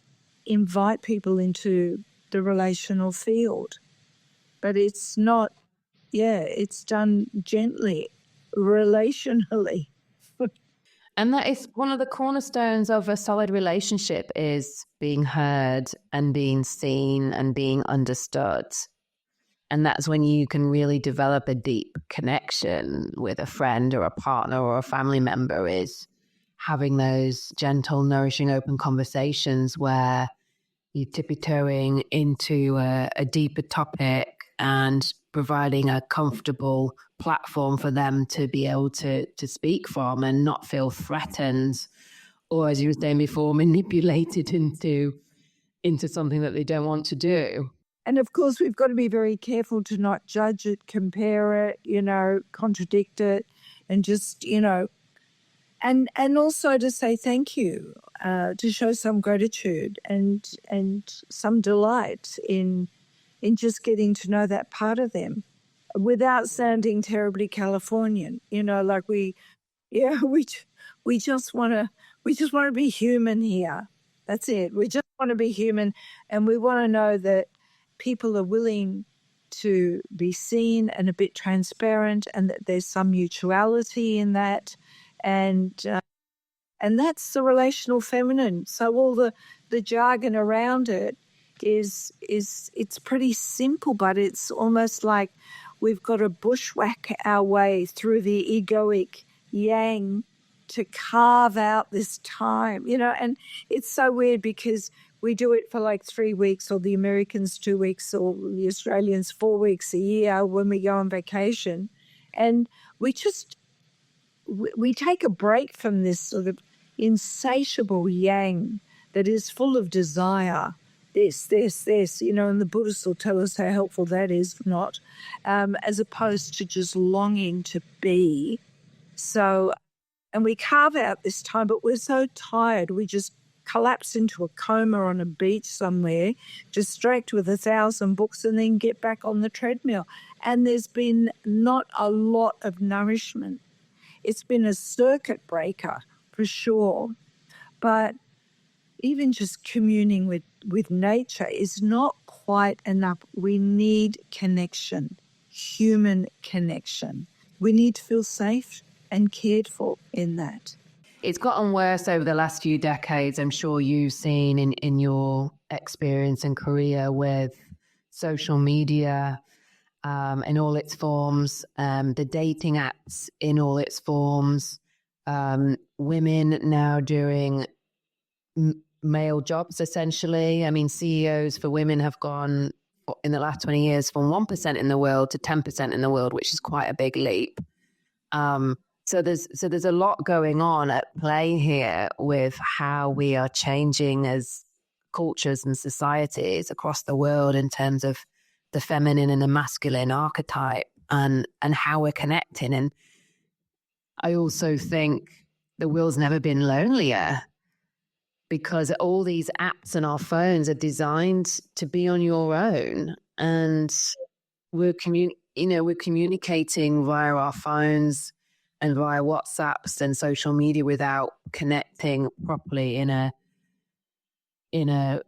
[SPEAKER 1] invite people into the relational field. But it's not, it's done gently, relationally.
[SPEAKER 2] And that is one of the cornerstones of a solid relationship, is being heard and being seen and being understood. And that's when you can really develop a deep connection with a friend or a partner or a family member, is having those gentle, nourishing, open conversations where you're tippy-toeing into a deeper topic and providing a comfortable platform for them to be able to speak from and not feel threatened, or, as you were saying before, manipulated into something that they don't want to do.
[SPEAKER 1] And of course, we've got to be very careful to not judge it, compare it, contradict it, and just, and also to say thank you, to show some gratitude and some delight in just getting to know that part of them, without sounding terribly Californian. Like we just want to be human here. That's it. We just want to be human, and we want to know that people are willing to be seen and a bit transparent, and that there's some mutuality in that, and that's the relational feminine. So all the jargon around it is it's pretty simple, but it's almost like we've got to bushwhack our way through the egoic yang to carve out this time, and it's so weird because we do it for like 3 weeks, or the Americans 2 weeks, or the Australians 4 weeks a year when we go on vacation. And we take a break from this sort of insatiable yang that is full of desire. This, and the Buddhists will tell us how helpful that is not, as opposed to just longing to be. So, and we carve out this time, but we're so tired, we just collapse into a coma on a beach somewhere, distract with 1,000 books, and then get back on the treadmill. And there's been not a lot of nourishment. It's been a circuit breaker for sure, but even just communing with nature is not quite enough. We need connection, human connection. We need to feel safe and cared for in that.
[SPEAKER 2] It's gotten worse over the last few decades. I'm sure you've seen in your experience and career with social media in all its forms, the dating apps in all its forms, women now doing male jobs, essentially. I mean, CEOs for women have gone in the last 20 years from 1% in the world to 10% in the world, which is quite a big leap. So there's a lot going on at play here with how we are changing as cultures and societies across the world in terms of the feminine and the masculine archetype and how we're connecting. And I also think the world's never been lonelier, because all these apps and our phones are designed to be on your own, and we're communicating via our phones and via WhatsApps and social media without connecting properly in a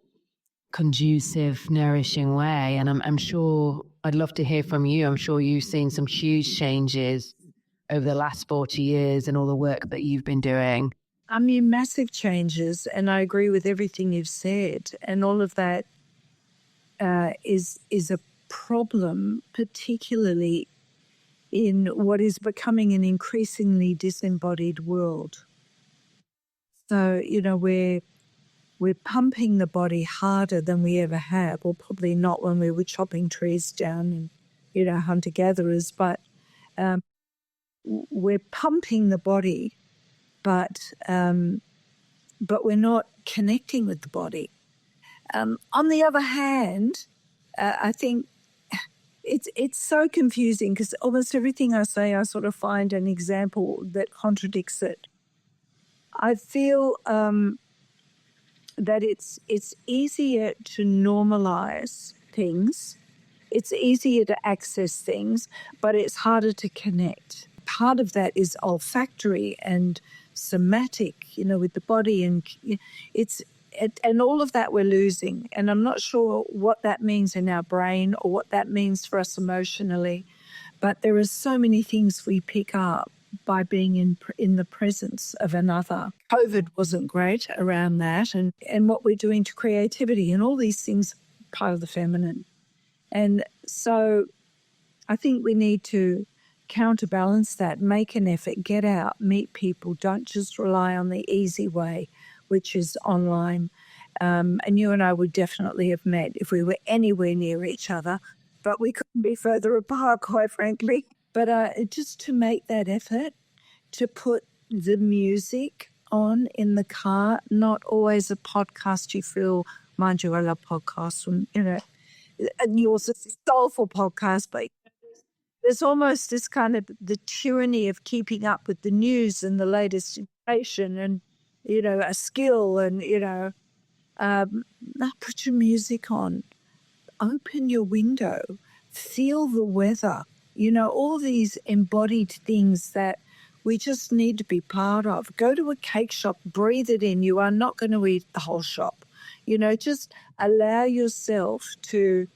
[SPEAKER 2] conducive, nourishing way. And I'm sure, I'd love to hear from you. I'm sure you've seen some huge changes over the last 40 years and all the work that you've been doing.
[SPEAKER 1] I mean, massive changes, and I agree with everything you've said. And all of that is a problem, particularly in what is becoming an increasingly disembodied world. So, we're pumping the body harder than we ever have, or probably not when we were chopping trees down and, hunter-gatherers, but we're pumping the body, but we're not connecting with the body. On the other hand, I think it's so confusing, because almost everything I say, I sort of find an example that contradicts it. I feel that it's easier to normalize things. It's easier to access things, but it's harder to connect. Part of that is olfactory and somatic, with the body, and and all of that we're losing. And I'm not sure what that means in our brain or what that means for us emotionally, but there are so many things we pick up by being in the presence of another. COVID wasn't great around that, and what we're doing to creativity and all these things, part of the feminine. And so I think we need to counterbalance that, make an effort, get out, meet people, don't just rely on the easy way, which is online. And you and I would definitely have met if we were anywhere near each other, but we couldn't be further apart, quite frankly. But just to make that effort, to put the music on in the car, not always a podcast you feel, mind you, I love podcasts, and yours is a soulful podcast, but there's almost this kind of the tyranny of keeping up with the news and the latest information and, a skill and, put your music on, open your window, feel the weather, all these embodied things that we just need to be part of. Go to a cake shop, breathe it in. You are not going to eat the whole shop. Just allow yourself to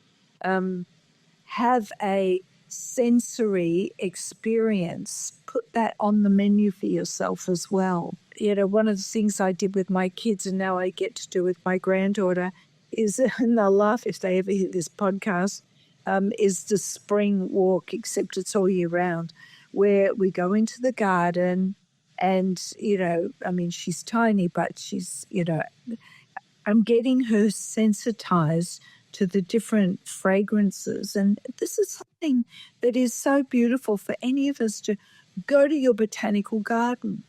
[SPEAKER 1] have a sensory experience. Put that on the menu for yourself as well. One of the things I did with my kids, and now I get to do with my granddaughter, is, and they'll laugh if they ever hear this podcast, is the spring walk, except it's all year round, where we go into the garden and, she's tiny, but she's, I'm getting her sensitized to the different fragrances. And this is something that is so beautiful for any of us to go to your botanical garden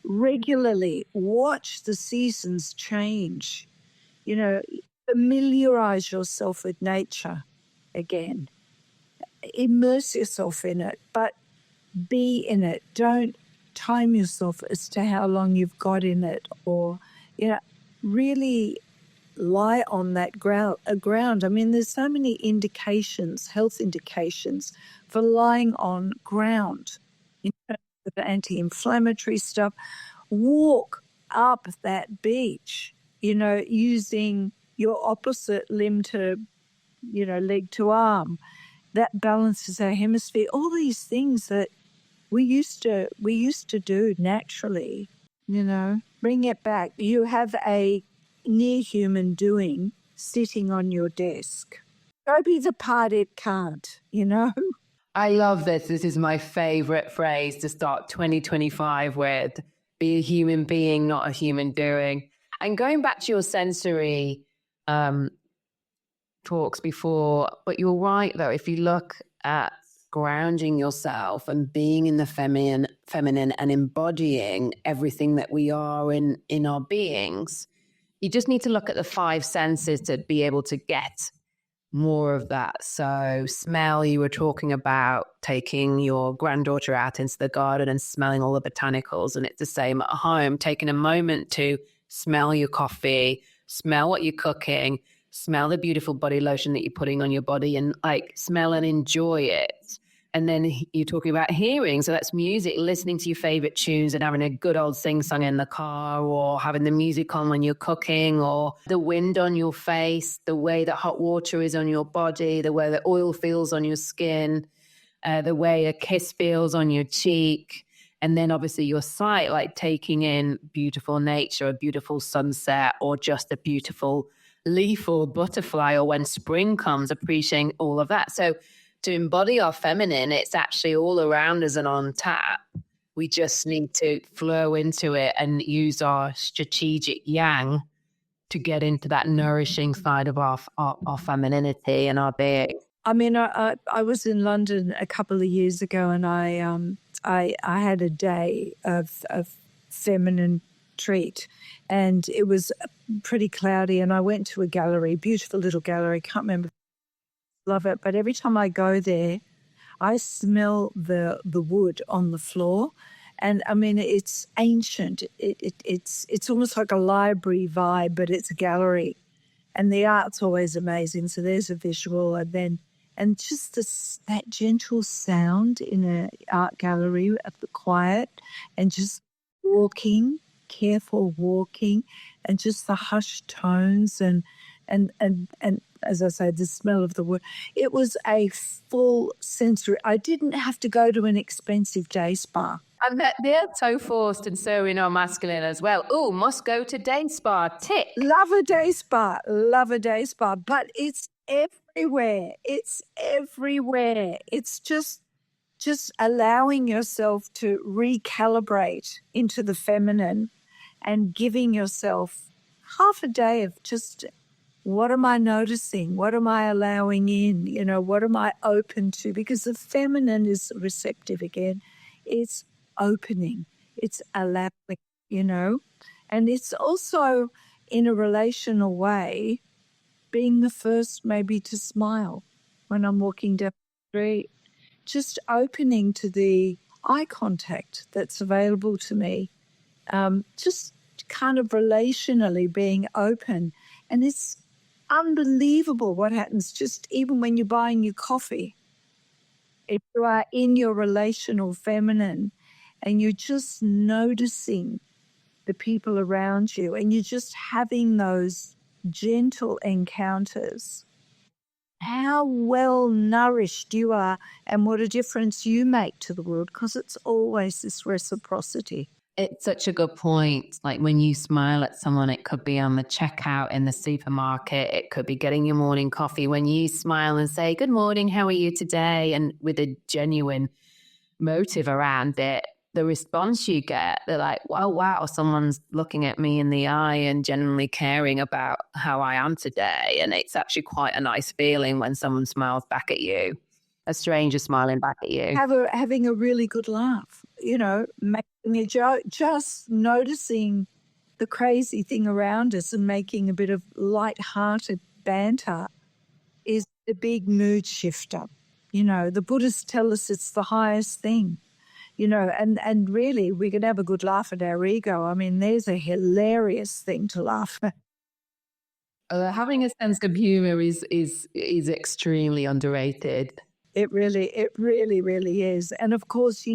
[SPEAKER 1] regularly, watch the seasons change, familiarize yourself with nature again, immerse yourself in it, but be in it. Don't time yourself as to how long you've got in it, or, really lie on that ground. I mean, there's so many indications, health indications for lying on ground in terms of anti-inflammatory stuff. Walk up that beach, using your opposite limb to, leg to arm. That balances our hemisphere. All these things that we used to do naturally, bring it back. You have a near human doing sitting on your desk. Go be the part it can't,
[SPEAKER 2] I love this. This is my favorite phrase to start 2025 with. Be a human being, not a human doing. And going back to your sensory talks before, but you're right though, if you look at grounding yourself and being in the feminine and embodying everything that we are in our beings, you just need to look at the five senses to be able to get more of that. So smell, you were talking about taking your granddaughter out into the garden and smelling all the botanicals, and it's the same at home, taking a moment to smell your coffee, smell what you're cooking, smell the beautiful body lotion that you're putting on your body, and smell and enjoy it. And then you're talking about hearing. So that's music, listening to your favorite tunes and having a good old sing-song in the car, or having the music on when you're cooking, or the wind on your face, the way that hot water is on your body, the way that oil feels on your skin, the way a kiss feels on your cheek. And then obviously your sight, like taking in beautiful nature, a beautiful sunset, or just a beautiful leaf or butterfly, or when spring comes, appreciating all of that. So to embody our feminine, it's actually all around us and on tap. We just need to flow into it and use our strategic yang to get into that nourishing side of our femininity and our being.
[SPEAKER 1] I mean, I was in London a couple of years ago, and I had a day of feminine treat, and it was pretty cloudy, and I went to a gallery, beautiful little gallery, can't remember, love it, but every time I go there, I smell the wood on the floor, and I mean, it's ancient. It's almost like a library vibe, but it's a gallery, and the art's always amazing. So there's a visual, and just that gentle sound in an art gallery at the quiet, and just walking, careful walking, and just the hushed tones and as I say, the smell of the wood. It was a full sensory. I didn't have to go to an expensive day spa.
[SPEAKER 2] And they're so forced and so masculine as well. Oh, must go to day spa, tick.
[SPEAKER 1] Love a day spa, but it's everywhere. It's everywhere. It's just allowing yourself to recalibrate into the feminine and giving yourself half a day of just, what am I noticing? What am I allowing in? What am I open to? Because the feminine is receptive again. It's opening. It's allowing, And it's also, in a relational way, being the first maybe to smile when I'm walking down the street. Just opening to the eye contact that's available to me. Just kind of relationally being open. And it's unbelievable what happens just even when you're buying your coffee. If you are in your relational feminine and you're just noticing the people around you and you're just having those gentle encounters, how well nourished you are and what a difference you make to the world, because it's always this reciprocity.
[SPEAKER 2] It's such a good point. Like when you smile at someone, it could be on the checkout in the supermarket. It could be getting your morning coffee. When you smile and say, good morning, how are you today? And with a genuine motive around it, the response you get, they're like, well, wow, someone's looking at me in the eye and genuinely caring about how I am today. And it's actually quite a nice feeling when someone smiles back at you, a stranger smiling back at you.
[SPEAKER 1] Having a really good laugh, making a joke, just noticing the crazy thing around us and making a bit of light-hearted banter is a big mood shifter. The Buddhists tell us it's the highest thing, and really we can have a good laugh at our ego. I mean, there's a hilarious thing to laugh at.
[SPEAKER 2] Having a sense of humor is extremely underrated.
[SPEAKER 1] It really, really is. And of course,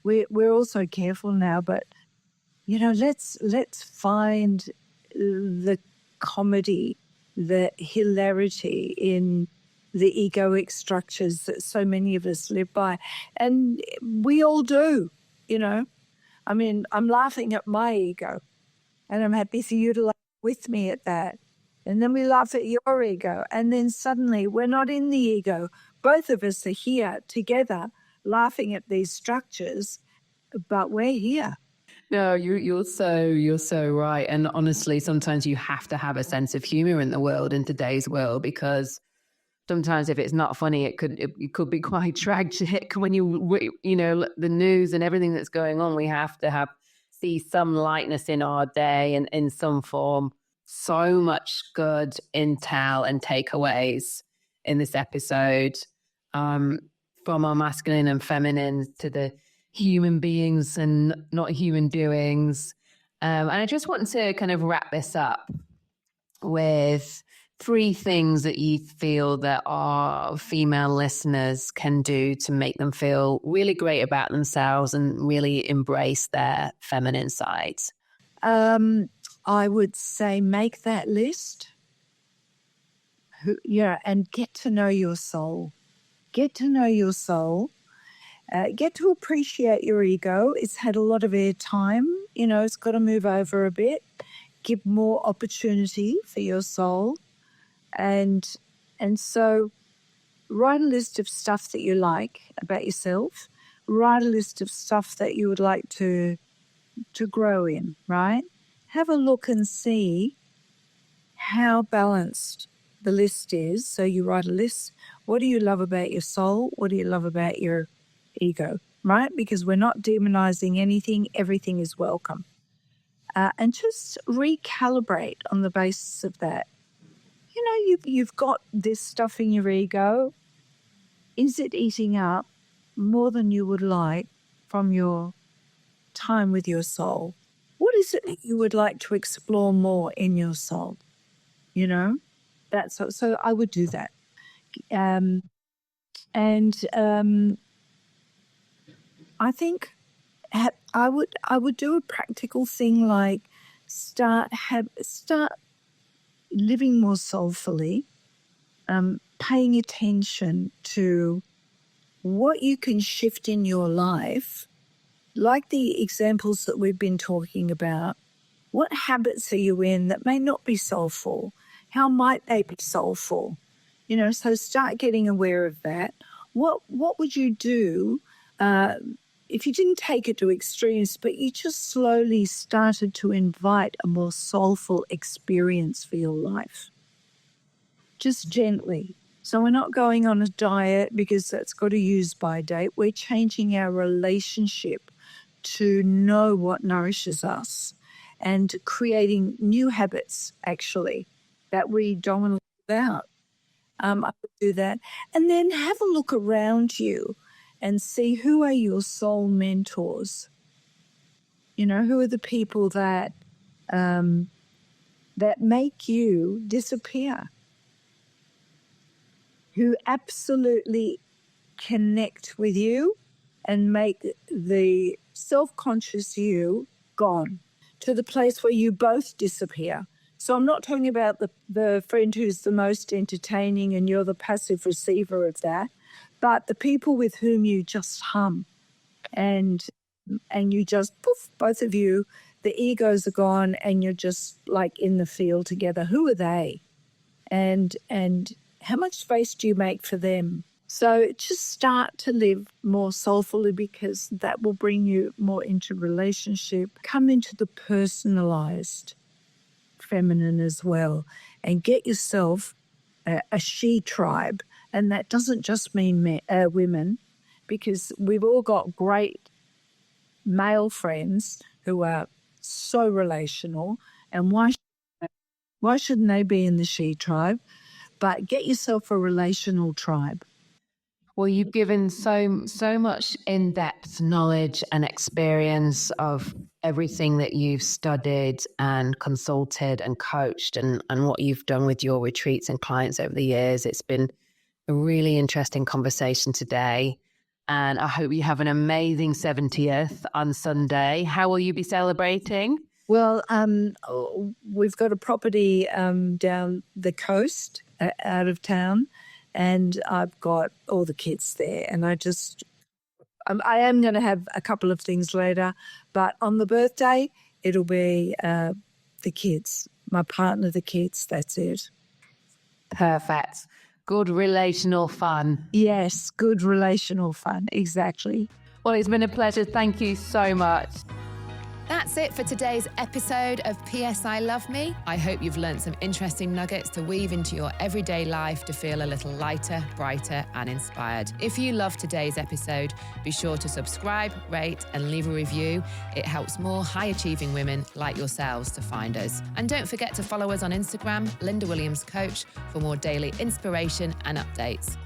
[SPEAKER 1] we're also careful now, but let's find the comedy, the hilarity in the egoic structures that so many of us live by. And we all do, I mean, I'm laughing at my ego and I'm happy for you to laugh with me at that. And then we laugh at your ego. And then suddenly we're not in the ego. Both of us are here together laughing at these structures, but we're here.
[SPEAKER 2] No, you're so right. And honestly, sometimes you have to have a sense of humor in the world, in today's world, because sometimes if it's not funny, it could be quite tragic. When the news and everything that's going on, we have to see some lightness in our day and in some form. So much good intel and takeaways in this episode, from our masculine and feminine to the human beings and not human doings. And I just want to kind of wrap this up with 3 things that you feel that our female listeners can do to make them feel really great about themselves and really embrace their feminine sides.
[SPEAKER 1] I would say make that list. And get to know your soul. Get to know your soul. Get to appreciate your ego. It's had a lot of airtime. It's got to move over a bit. Give more opportunity for your soul. And so write a list of stuff that you like about yourself. Write a list of stuff that you would like to grow in, right? Have a look and see how balanced the list is. So you write a list. What do you love about your soul? What do you love about your ego, right? Because we're not demonizing anything. Everything is welcome. And just recalibrate on the basis of that. You've got this stuff in your ego. Is it eating up more than you would like from your time with your soul? What is it that you would like to explore more in your soul? So I would do that. I think I would do a practical thing like start living more soulfully, paying attention to what you can shift in your life, like the examples that we've been talking about. What habits are you in that may not be soulful? How might they be soulful? So start getting aware of that. What would you do if you didn't take it to extremes, but you just slowly started to invite a more soulful experience for your life? Just gently. So we're not going on a diet because that's got a use-by date. We're changing our relationship to know what nourishes us and creating new habits, actually, that we don't want to live out. I would do that. And then have a look around you and see who are your soul mentors. Who are the people that make you disappear, who absolutely connect with you and make the self-conscious you gone to the place where you both disappear. So I'm not talking about the friend who's the most entertaining and you're the passive receiver of that, but the people with whom you just hum and you just, poof, both of you, the egos are gone and you're just like in the field together. Who are they? And how much space do you make for them? So just start to live more soulfully, because that will bring you more into relationship. Come into the personalized feminine as well, and get yourself a she tribe. And that doesn't just mean women, because we've all got great male friends who are so relational, and why shouldn't they be in the she tribe? But get yourself a relational tribe.
[SPEAKER 2] Well, you've given so much in-depth knowledge and experience of everything that you've studied and consulted and coached, and what you've done with your retreats and clients over the years. It's been a really interesting conversation today. And I hope you have an amazing 70th on Sunday. How will you be celebrating?
[SPEAKER 1] Well, we've got a property down the coast, out of town, and I've got all the kids there. And I am going to have a couple of things later, but on the birthday, it'll be the kids, my partner, the kids, that's it.
[SPEAKER 2] Perfect. Good relational fun.
[SPEAKER 1] Yes, good relational fun, exactly.
[SPEAKER 2] Well, it's been a pleasure. Thank you so much.
[SPEAKER 3] That's it for today's episode of PSI Love Me. I hope you've learned some interesting nuggets to weave into your everyday life to feel a little lighter, brighter, and inspired. If you loved today's episode, be sure to subscribe, rate, and leave a review. It helps more high-achieving women like yourselves to find us. And don't forget to follow us on Instagram, Lynda Williams Coach, for more daily inspiration and updates.